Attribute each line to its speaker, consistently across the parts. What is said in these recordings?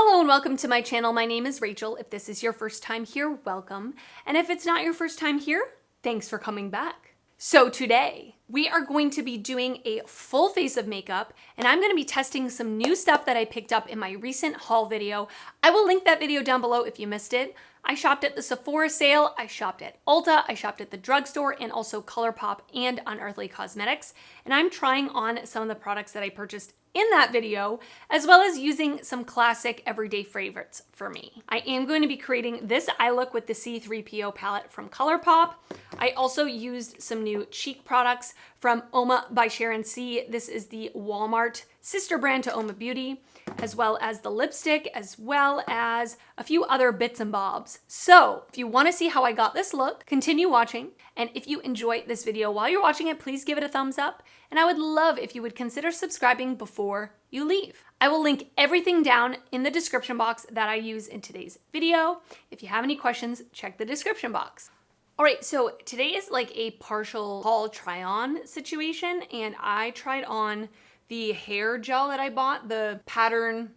Speaker 1: Hello and welcome to my channel. My name is Rachel. If this is your first time here, welcome. And if it's not your first time here, thanks for coming back. So today, we are going to be doing a full face of makeup, and I'm going to be testing some new stuff that I picked up in my recent haul video. I will link that video down below if you missed it. I shopped at the Sephora sale, I shopped at Ulta, I shopped at the drugstore, and also ColourPop and Unearthly Cosmetics. And I'm trying on some of the products that I purchased in that video, as well as using some classic everyday favorites for me. I am going to be creating this eye look with the C3PO palette from ColourPop. I also used some new cheek products from Uoma by Sharon. This is the Walmart sister brand to Uoma Beauty, as well as the lipstick, as well as a few other bits and bobs. So if you want to see how I got this look, continue watching. And if you enjoy this video while you're watching it, please give it a thumbs up. And I would love if you would consider subscribing before you leave. I will link everything down in the description box that I use in today's video. If you have any questions, check the description box. All right, so today is like a partial haul try-on situation, and I tried on the hair gel that I bought, the pattern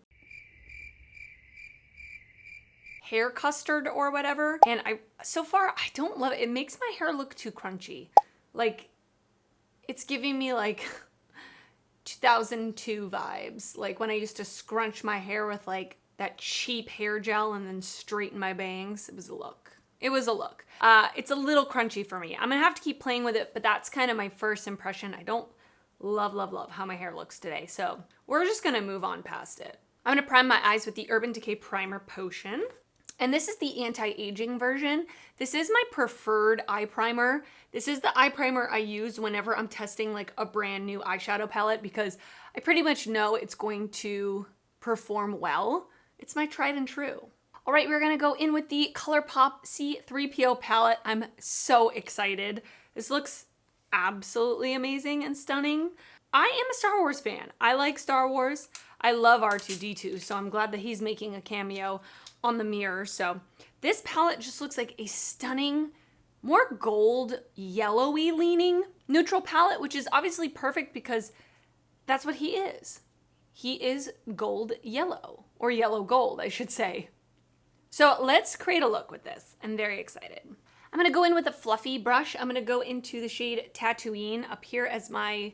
Speaker 1: hair custard or whatever. And so far, I don't love it. It makes my hair look too crunchy. Like, it's giving me like 2002 vibes. Like when I used to scrunch my hair with like that cheap hair gel and then straighten my bangs. It was a look. It was a look. It's a little crunchy for me. I'm gonna have to keep playing with it, but that's kind of my first impression. I don't love how my hair looks today. So we're just gonna move on past it. I'm gonna prime my eyes with the Urban Decay Primer Potion. And this is the anti-aging version. This is my preferred eye primer. This is the eye primer I use whenever I'm testing like a brand new eyeshadow palette because I pretty much know it's going to perform well. It's my tried and true. All right, we're gonna go in with the ColourPop C3PO palette. I'm so excited. This looks absolutely amazing and stunning. I am a Star Wars fan. I like Star Wars. I love R2-D2, so I'm glad that he's making a cameo on the mirror. So this palette just looks like a stunning, more gold, yellowy leaning neutral palette, which is obviously perfect because that's what he is. He is gold yellow, or yellow gold, I should say. So let's create a look with this. I'm very excited. I'm gonna go in with a fluffy brush. I'm gonna go into the shade Tatooine up here as my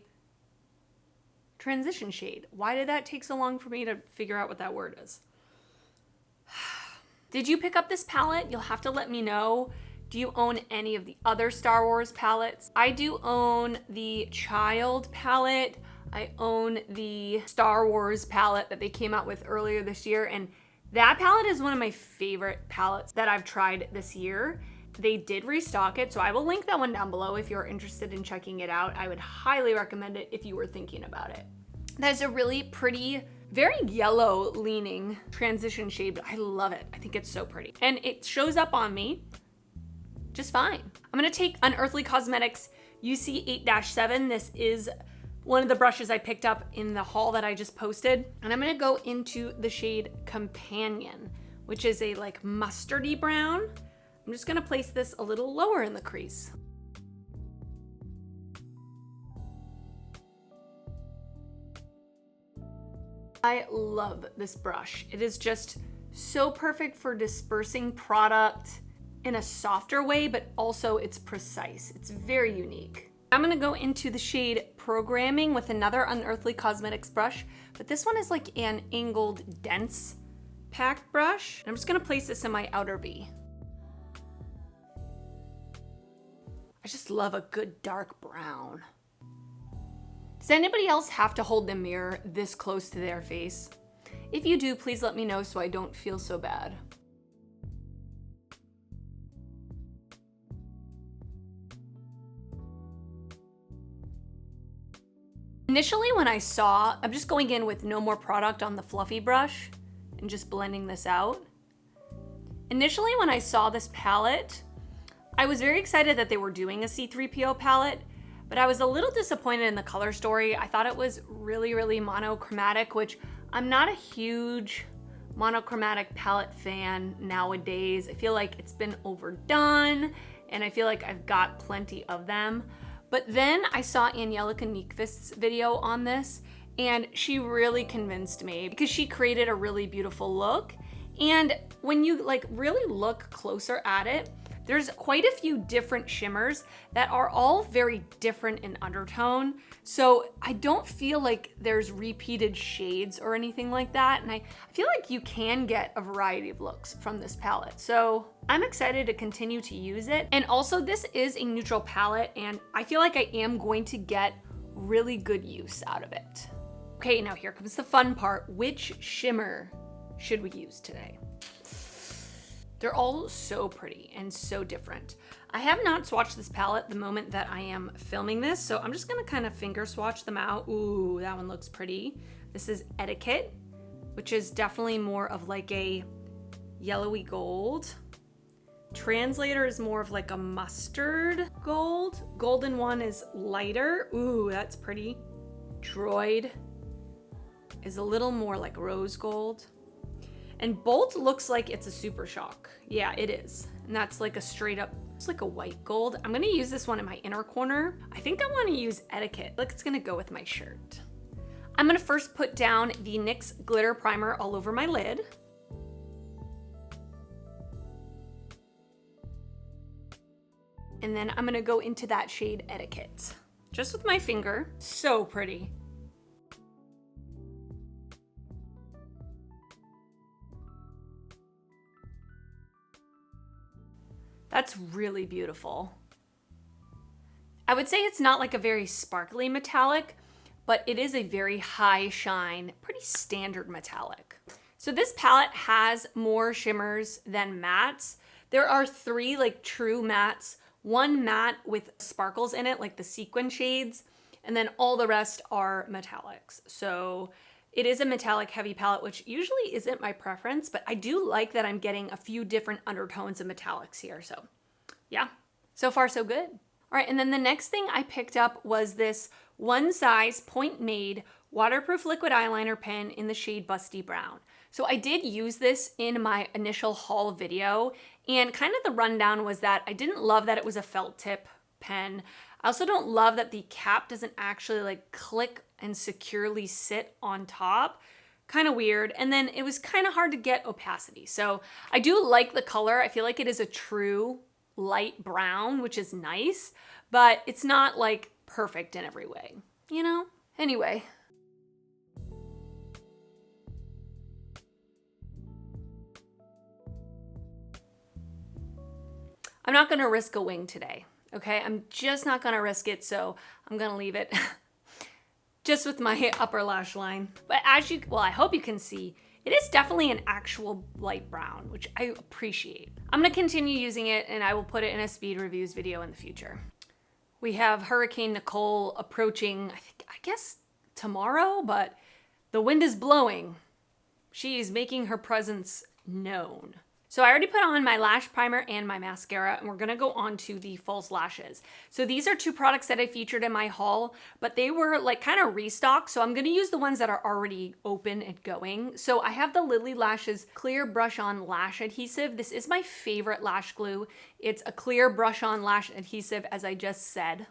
Speaker 1: transition shade. Why did that take so long for me to figure out what that word is? Did you pick up this palette? You'll have to let me know. Do you own any of the other Star Wars palettes? I do own the Child palette. I own the Star Wars palette that they came out with earlier this year, and that palette is one of my favorite palettes that I've tried this year. They did restock it, so I will link that one down below if you're interested in checking it out. I would highly recommend it if you were thinking about it. That's a really pretty, very yellow leaning transition shade, but I love it. I think it's so pretty. And it shows up on me just fine. I'm gonna take Unearthly Cosmetics UC 8-7. This is one of the brushes I picked up in the haul that I just posted. And I'm gonna go into the shade Companion, which is a like mustardy brown. I'm just gonna place this a little lower in the crease. I love this brush. It is just so perfect for dispersing product in a softer way, but also it's precise. It's very unique. I'm gonna go into the shade Programming with another Unearthly Cosmetics brush, but this one is like an angled, dense packed brush. I'm just gonna place this in my outer V. I just love a good dark brown. Does anybody else have to hold the mirror this close to their face? If you do, please let me know so I don't feel so bad. Initially when I saw, I'm just going in with no more product on the fluffy brush and just blending this out. Initially when I saw this palette, I was very excited that they were doing a C3PO palette, but I was a little disappointed in the color story. I thought it was really monochromatic, which I'm not a huge monochromatic palette fan nowadays. I feel like it's been overdone and I feel like I've got plenty of them. But then I saw Angelica Nyqvist's video on this and she really convinced me because she created a really beautiful look. And when you like really look closer at it, there's quite a few different shimmers that are all very different in undertone. So I don't feel like there's repeated shades or anything like that. And I feel like you can get a variety of looks from this palette. So I'm excited to continue to use it. And also this is a neutral palette and I feel like I am going to get really good use out of it. Okay, now here comes the fun part. Which shimmer should we use today? They're all so pretty and so different. I have not swatched this palette the moment that I am filming this, so I'm just gonna kind of finger swatch them out. Ooh, that one looks pretty. This is Etiquette, which is definitely more of like a yellowy gold. Translator is more of like a mustard gold. Golden one is lighter. Ooh, that's pretty. Droid is a little more like rose gold. And Bolt looks like it's a Super Shock. Yeah, it is. And that's like a straight up, it's like a white gold. I'm gonna use this one in my inner corner. I think I wanna use Etiquette. Like it's gonna go with my shirt. I'm gonna first put down the NYX glitter primer all over my lid. And then I'm gonna go into that shade Etiquette. Just with my finger. So pretty. That's really beautiful. I would say it's not like a very sparkly metallic, but it is a very high shine, pretty standard metallic. So this palette has more shimmers than mattes. There are 3 like true mattes, 1 matte with sparkles in it, like the sequin shades, and then all the rest are metallics. So it is a metallic heavy palette, which usually isn't my preference, but I do like that I'm getting a few different undertones of metallics here. So yeah, so far so good. All right, and then the next thing I picked up was this one size point made waterproof liquid eyeliner pen in the shade Busty Brown. So I did use this in my initial haul video, and kind of the rundown was that I didn't love that it was a felt tip pen. I also don't love that the cap doesn't actually like click and securely sit on top. Kind of weird. And then it was kind of hard to get opacity. So I do like the color. I feel like it is a true light brown, which is nice, but it's not like perfect in every way, you know? Anyway. I'm not gonna risk a wing today, okay? I'm just not gonna risk it, so I'm gonna leave it just with my upper lash line. But as you, well, I hope you can see, it is definitely an actual light brown, which I appreciate. I'm gonna continue using it and I will put it in a speed reviews video in the future. We have Hurricane Nicole approaching, I guess tomorrow, but the wind is blowing. She's making her presence known. So I already put on my lash primer and my mascara, and we're gonna go on to the false lashes. So these are 2 products that I featured in my haul, but they were like kind of restocked. So I'm gonna use the ones that are already open and going. So I have the Lily Lashes Clear Brush On Lash Adhesive. This is my favorite lash glue. It's a clear brush on lash adhesive, as I just said,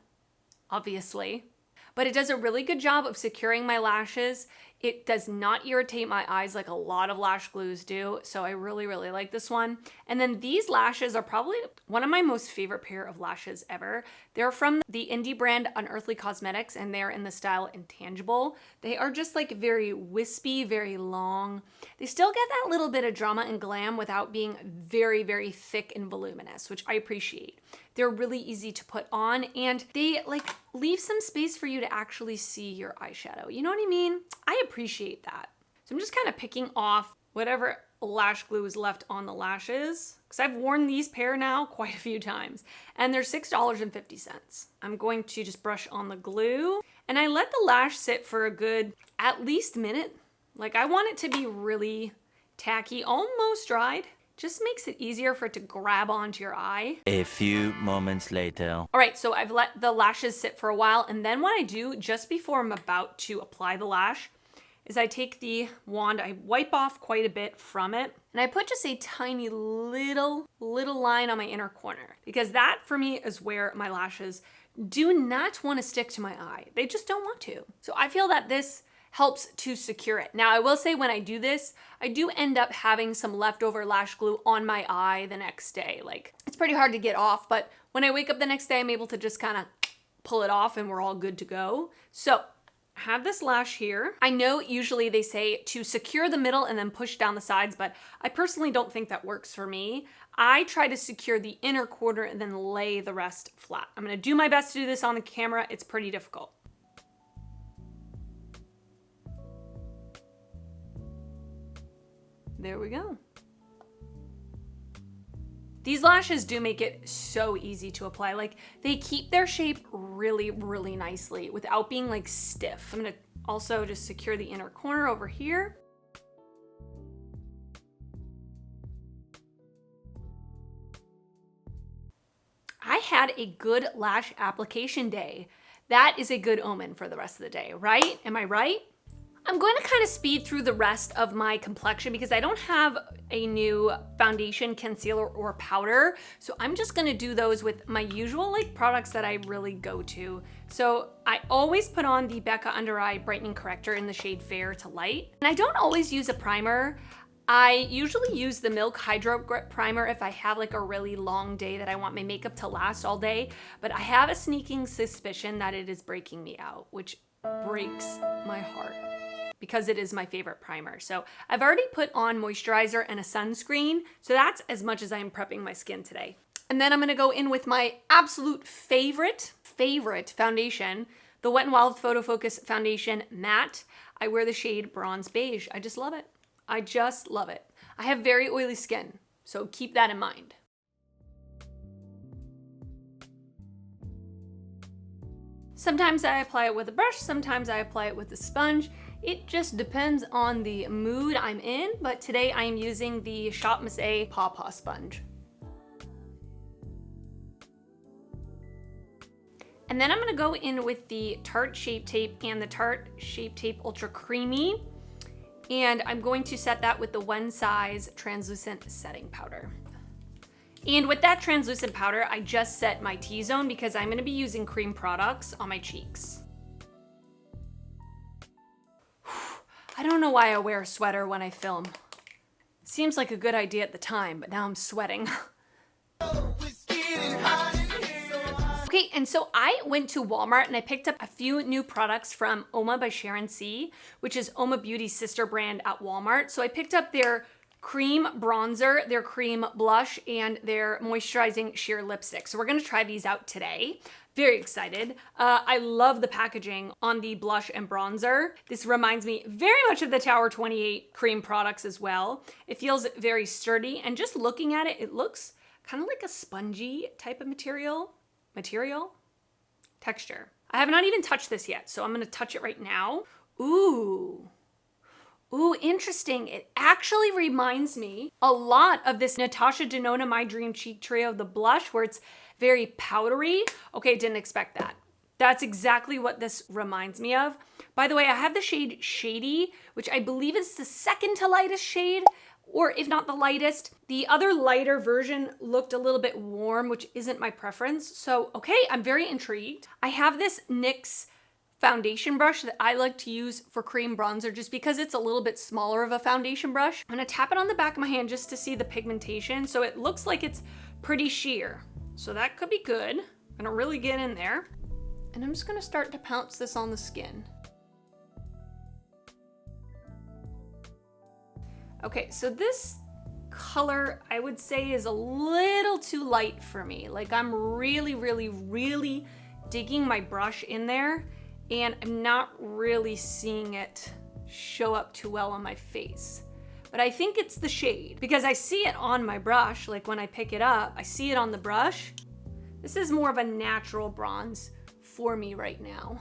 Speaker 1: obviously. But it does a really good job of securing my lashes. It does not irritate my eyes like a lot of lash glues do, so I really, really like this one. And then these lashes are probably one of my most favorite pair of lashes ever. They're from the indie brand Unearthly Cosmetics, and they're in the style Intangible. They are just like very wispy, very long. They still get that little bit of drama and glam without being very, very thick and voluminous, which I appreciate. They're really easy to put on, and they like leave some space for you to actually see your eyeshadow. You know what I mean? I appreciate that. So I'm just kind of picking off whatever lash glue is left on the lashes, because I've worn these pair now quite a few times, and they're $6.50. I'm going to just brush on the glue, and I let the lash sit for a good at least minute. Like I want it to be really tacky, almost dried. Just makes it easier for it to grab onto your eye.
Speaker 2: A few moments later.
Speaker 1: All right, so I've let the lashes sit for a while, and then what I do just before I'm about to apply the lash is I take the wand, I wipe off quite a bit from it, and I put just a tiny little line on my inner corner, because that for me is where my lashes do not want to stick to my eye. They just don't want to. So I feel that this helps to secure it. Now, I will say when I do this, I do end up having some leftover lash glue on my eye the next day. Like, it's pretty hard to get off, but when I wake up the next day, I'm able to just kind of pull it off and we're all good to go. So I have this lash here. I know usually they say to secure the middle and then push down the sides, but I personally don't think that works for me. I try to secure the inner corner and then lay the rest flat. I'm gonna do my best to do this on the camera. It's pretty difficult. There we go. These lashes do make it so easy to apply. Like, they keep their shape really, really nicely without being like stiff. I'm gonna also just secure the inner corner over here. I had a good lash application day. That is a good omen for the rest of the day, right? Am I right? I'm going to kind of speed through the rest of my complexion because I don't have a new foundation, concealer, or powder. So I'm just going to do those with my usual like products that I really go to. So I always put on the Becca Under Eye Brightening Corrector in the shade Fair to Light. And I don't always use a primer. I usually use the Milk Hydro Grip Primer if I have like a really long day that I want my makeup to last all day. But I have a sneaking suspicion that it is breaking me out, which breaks my heart, because it is my favorite primer. So I've already put on moisturizer and a sunscreen. So that's as much as I'm prepping my skin today. And then I'm gonna go in with my absolute favorite foundation, the Wet n Wild Photo Focus Foundation Matte. I wear the shade Bronze Beige. I just love it. I just love it. I have very oily skin, so keep that in mind. Sometimes I apply it with a brush, sometimes I apply it with a sponge. It just depends on the mood I'm in, but today I am using the Shop Miss A Paw Paw sponge. And then I'm gonna go in with the Tarte Shape Tape and the Tarte Shape Tape Ultra Creamy. And I'm going to set that with the One Size Translucent Setting Powder. And with that translucent powder, I just set my T-zone because I'm gonna be using cream products on my cheeks. I don't know why I wear a sweater when I film. Seems like a good idea at the time, but now I'm sweating. Okay, and so I went to Walmart and I picked up a few new products from Uoma by Sharon, which is Uoma Beauty's sister brand at Walmart. So I picked up their cream bronzer, their cream blush, and their moisturizing sheer lipstick. So we're gonna try these out today. Very excited. I love the packaging on the blush and bronzer. This reminds me very much of the Tower 28 cream products as well. It feels very sturdy, and just looking at it, it looks kind of like a spongy type of texture. I have not even touched this yet, so I'm gonna touch it right now. Ooh, interesting. It actually reminds me a lot of this Natasha Denona My Dream Cheek Trio, the blush, where it's very powdery. Okay, didn't expect that. That's exactly what this reminds me of. By the way, I have the shade Shady, which I believe is the second to lightest shade, or if not the lightest. The other lighter version looked a little bit warm, which isn't my preference. So, okay, I'm very intrigued. I have this NYX foundation brush that I like to use for cream bronzer just because it's a little bit smaller of a foundation brush. I'm gonna tap it on the back of my hand just to see the pigmentation. So it looks like it's pretty sheer. So that could be good. I'm gonna really get in there. And I'm just gonna start to pounce this on the skin. Okay, so this color I would say is a little too light for me. Like, I'm really digging my brush in there, and I'm not really seeing it show up too well on my face. But I think it's the shade because I see it on my brush. Like when I pick it up, I see it on the brush. This is more of a natural bronze for me right now.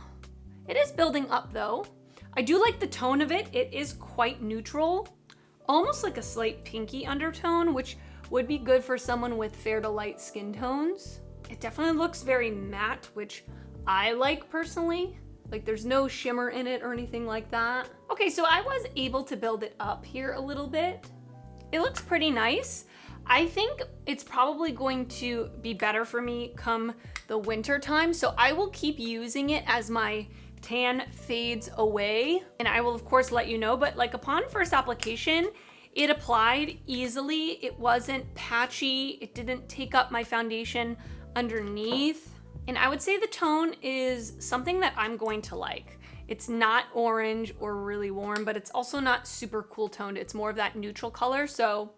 Speaker 1: It is building up though. I do like the tone of it. It is quite neutral, almost like a slight pinky undertone, which would be good for someone with fair to light skin tones. It definitely looks very matte, which I like personally. Like there's no shimmer in it or anything like that. Okay, so I was able to build it up here a little bit. It looks pretty nice. I think it's probably going to be better for me come the winter time, so I will keep using it as my tan fades away. And I will of course let you know, but like upon first application, it applied easily. It wasn't patchy. It didn't take up my foundation underneath. And I would say the tone is something that I'm going to like. It's not orange or really warm, but it's also not super cool toned. It's more of that neutral color. So,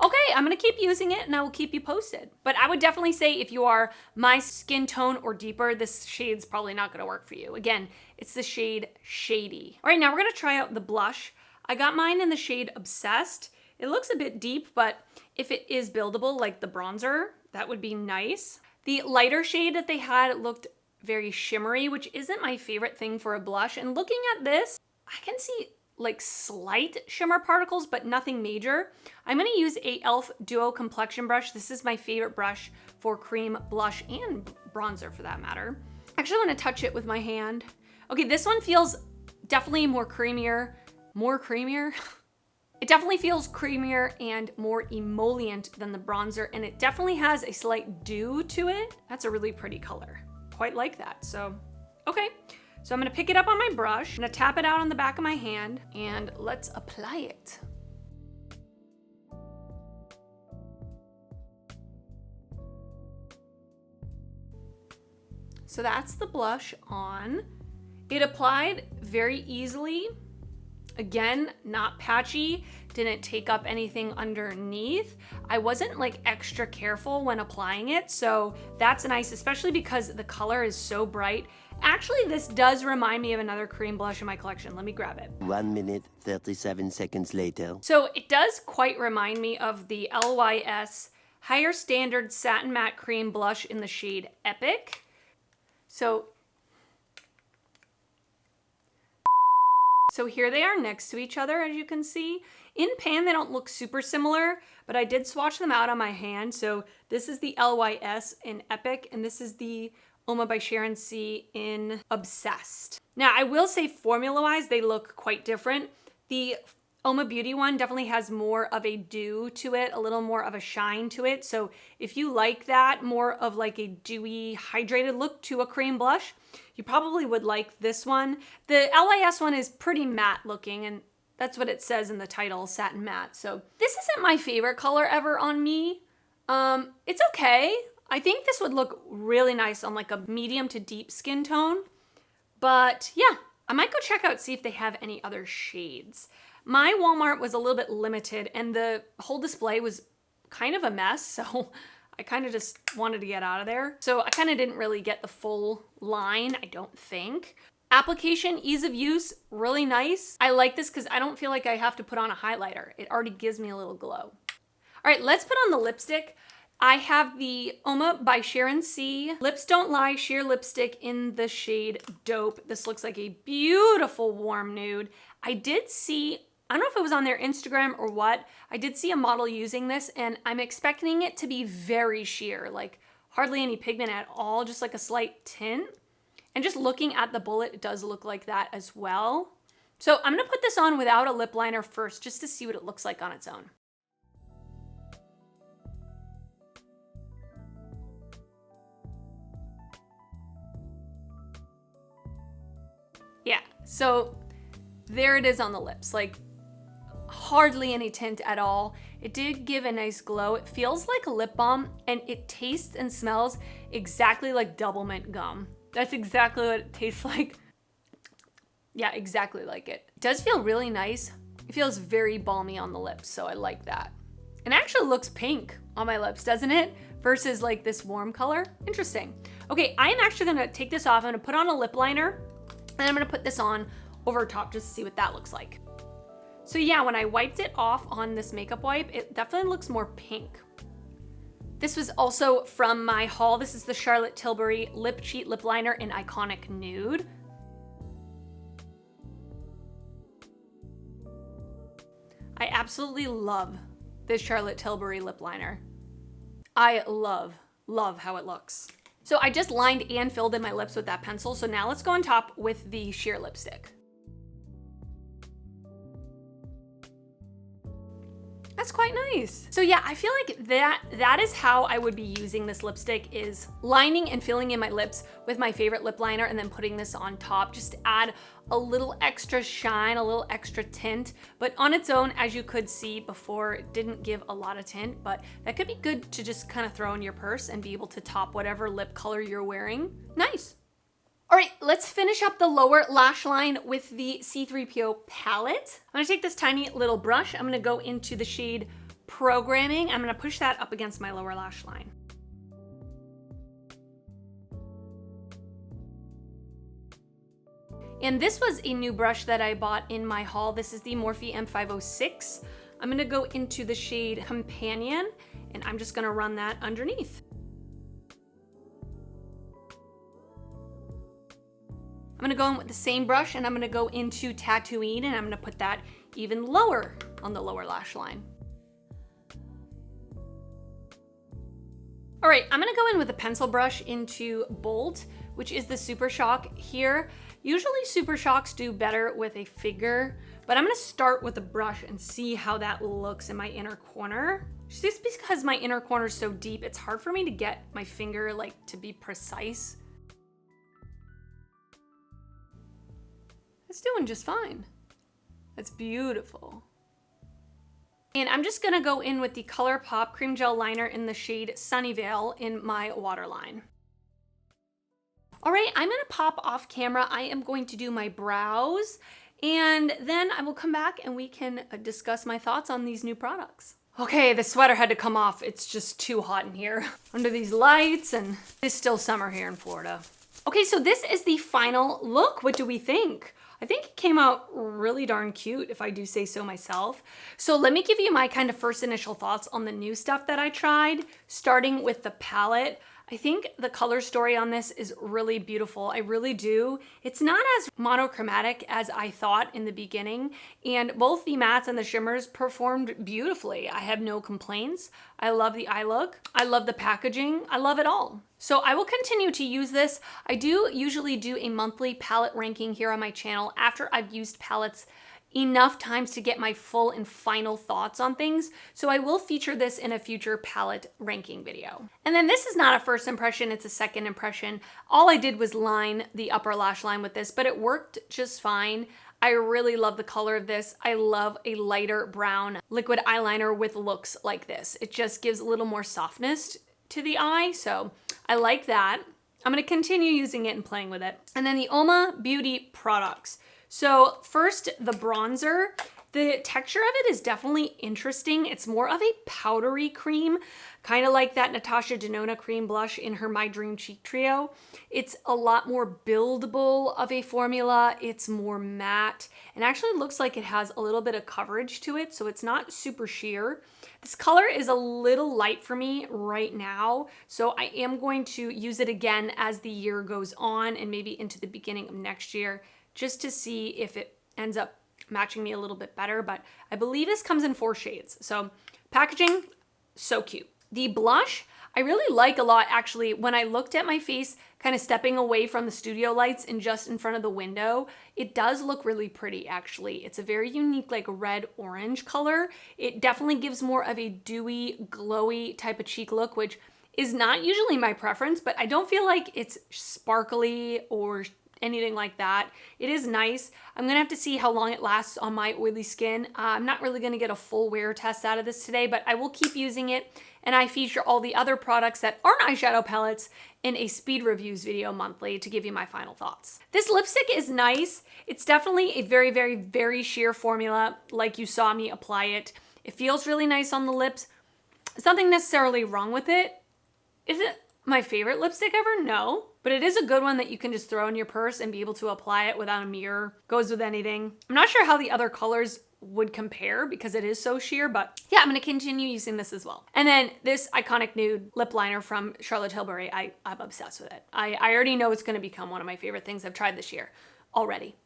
Speaker 1: okay, I'm gonna keep using it and I will keep you posted. But I would definitely say if you are my skin tone or deeper, this shade's probably not gonna work for you. Again, it's the shade Shady. All right, now we're gonna try out the blush. I got mine in the shade Obsessed. It looks a bit deep, but if it is buildable like the bronzer, that would be nice. The lighter shade that they had looked very shimmery, which isn't my favorite thing for a blush. And looking at this, I can see like slight shimmer particles, but nothing major. I'm gonna use a e.l.f. Duo Complexion brush. This is my favorite brush for cream blush and bronzer for that matter. I actually wanna touch it with my hand. Okay, this one feels definitely more creamier. More creamier? It definitely feels creamier and more emollient than the bronzer, and it definitely has a slight dew to it. That's a really pretty color. Quite like that, so, okay. So I'm gonna pick it up on my brush, I'm gonna tap it out on the back of my hand, and let's apply it. So that's the blush on. It applied very easily. Again, not patchy, didn't take up anything underneath. I wasn't like extra careful when applying it, so that's nice, especially because the color is so bright. Actually, this does remind me of another cream blush in my collection. Let me grab it.
Speaker 2: 1 minute, 37 seconds later.
Speaker 1: So it does quite remind me of the LYS Higher Standard Satin Matte Cream Blush in the shade Epic. So here they are next to each other, as you can see. In pan, they don't look super similar, but I did swatch them out on my hand. So this is the LYS in Epic, and this is the Uoma by Sharon C in Obsessed. Now, I will say formula-wise, they look quite different. The Uoma Beauty one definitely has more of a dew to it, a little more of a shine to it. So if you like that, more of like a dewy, hydrated look to a cream blush, you probably would like this one. The LIS one is pretty matte looking, and that's what it says in the title, satin matte. So this isn't my favorite color ever on me. It's okay. I think this would look really nice on like a medium to deep skin tone. But yeah, I might go check out, see if they have any other shades. My Walmart was a little bit limited and the whole display was kind of a mess, so I kind of just wanted to get out of there. So I kind of didn't really get the full line, I don't think. Application, ease of use, really nice. I like this because I don't feel like I have to put on a highlighter. It already gives me a little glow. All right, let's put on the lipstick. I have the Uoma by Sharon C. Lips Don't Lie Sheer Lipstick in the shade Dope. This looks like a beautiful warm nude. I did see, I don't know if it was on their Instagram or what, I did see a model using this and I'm expecting it to be very sheer, like hardly any pigment at all, just like a slight tint. And just looking at the bullet, it does look like that as well. So I'm gonna put this on without a lip liner first, just to see what it looks like on its own. Yeah, so there it is on the lips, like hardly any tint at all. It did give a nice glow. It feels like a lip balm and it tastes and smells exactly like double mint gum. That's exactly what it tastes like. Yeah, exactly like it. It does feel really nice. It feels very balmy on the lips, so I like that. It actually looks pink on my lips, doesn't it? Versus like this warm color. Interesting. Okay, I am actually gonna take this off. I'm gonna put on a lip liner and I'm gonna put this on over top just to see what that looks like. So yeah, when I wiped it off on this makeup wipe, it definitely looks more pink. This was also from my haul. This is the Charlotte Tilbury Lip Cheat Lip Liner in Iconic Nude. I absolutely love this Charlotte Tilbury lip liner. I love how it looks. So I just lined and filled in my lips with that pencil. So now let's go on top with the sheer lipstick. That's quite nice. So yeah, I feel like that is how I would be using this lipstick, is lining and filling in my lips with my favorite lip liner and then putting this on top just to add a little extra shine, a little extra tint. But on its own, as you could see before, it didn't give a lot of tint, but that could be good to just kind of throw in your purse and be able to top whatever lip color you're wearing. Nice. All right, let's finish up the lower lash line with the C3PO palette. I'm gonna take this tiny little brush. I'm gonna go into the shade Programming. I'm gonna push that up against my lower lash line. And this was a new brush that I bought in my haul. This is the Morphe M506. I'm gonna go into the shade Companion, and I'm just gonna run that underneath. I'm gonna go in with the same brush and I'm gonna go into Tatooine and I'm gonna put that even lower on the lower lash line. All right, I'm gonna go in with a pencil brush into Bold, which is the Super Shock here. Usually Super Shocks do better with a figure, but I'm gonna start with a brush and see how that looks in my inner corner. Just because my inner corner is so deep, it's hard for me to get my finger like to be precise. It's doing just fine. That's beautiful. And I'm just gonna go in with the ColourPop Cream Gel Liner in the shade Sunnyvale in my waterline. All right, I'm gonna pop off camera. I am going to do my brows, and then I will come back and we can discuss my thoughts on these new products. Okay, the sweater had to come off. It's just too hot in here under these lights, and it's still summer here in Florida. Okay, so this is the final look. What do we think? I think it came out really darn cute, if I do say so myself. So let me give you my kind of first initial thoughts on the new stuff that I tried, starting with the palette. I think the color story on this is really beautiful. I really do. It's not as monochromatic as I thought in the beginning, and both the mattes and the shimmers performed beautifully. I have no complaints. I love the eye look. I love the packaging. I love it all. So I will continue to use this. I do usually do a monthly palette ranking here on my channel after I've used palettes enough times to get my full and final thoughts on things. So I will feature this in a future palette ranking video. And then this is not a first impression, it's a second impression. All I did was line the upper lash line with this, but it worked just fine. I really love the color of this. I love a lighter brown liquid eyeliner with looks like this. It just gives a little more softness to the eye, so I like that. I'm gonna continue using it and playing with it. And then the Uoma Beauty products. So first, the bronzer. The texture of it is definitely interesting. It's more of a powdery cream, kind of like that Natasha Denona cream blush in her My Dream Cheek Trio. It's a lot more buildable of a formula. It's more matte, and actually looks like it has a little bit of coverage to it, so it's not super sheer. This color is a little light for me right now, so I am going to use it again as the year goes on and maybe into the beginning of next year, just to see if it ends up matching me a little bit better. But I believe this comes in 4 shades. So packaging, so cute. The blush, I really like a lot actually. When I looked at my face, kind of stepping away from the studio lights and just in front of the window, it does look really pretty actually. It's a very unique like red-orange color. It definitely gives more of a dewy, glowy type of cheek look, which is not usually my preference, but I don't feel like it's sparkly or anything like that. It is nice. I'm gonna have to see how long it lasts on my oily skin. I'm not really gonna get a full wear test out of this today, but I will keep using it, and I feature all the other products that aren't eyeshadow palettes in a speed reviews video monthly to give you my final thoughts. This lipstick is nice. It's definitely a very, very, very sheer formula, like you saw me apply it. It feels really nice on the lips. There's nothing necessarily wrong with it. Is it my favorite lipstick ever? No. But it is a good one that you can just throw in your purse and be able to apply it without a mirror. Goes with anything. I'm not sure how the other colors would compare because it is so sheer, but yeah, I'm gonna continue using this as well. And then this iconic nude lip liner from Charlotte Tilbury, I'm obsessed with it. I already know it's gonna become one of my favorite things I've tried this year already.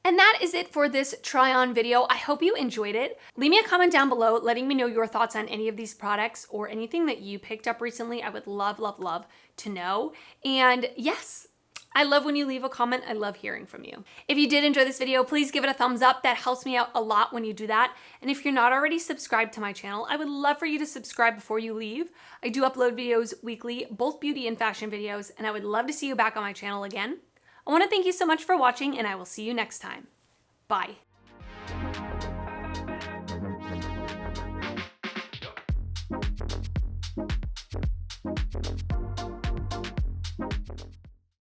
Speaker 1: And that is it for this try on video. I hope you enjoyed it. Leave me a comment down below letting me know your thoughts on any of these products or anything that you picked up recently. I would love, love, love to know. And yes, I love when you leave a comment. I love hearing from you. If you did enjoy this video, please give it a thumbs up. That helps me out a lot when you do that. And if you're not already subscribed to my channel, I would love for you to subscribe before you leave. I do upload videos weekly, both beauty and fashion videos, and I would love to see you back on my channel again. I want to thank you so much for watching, and I will see you next time. Bye.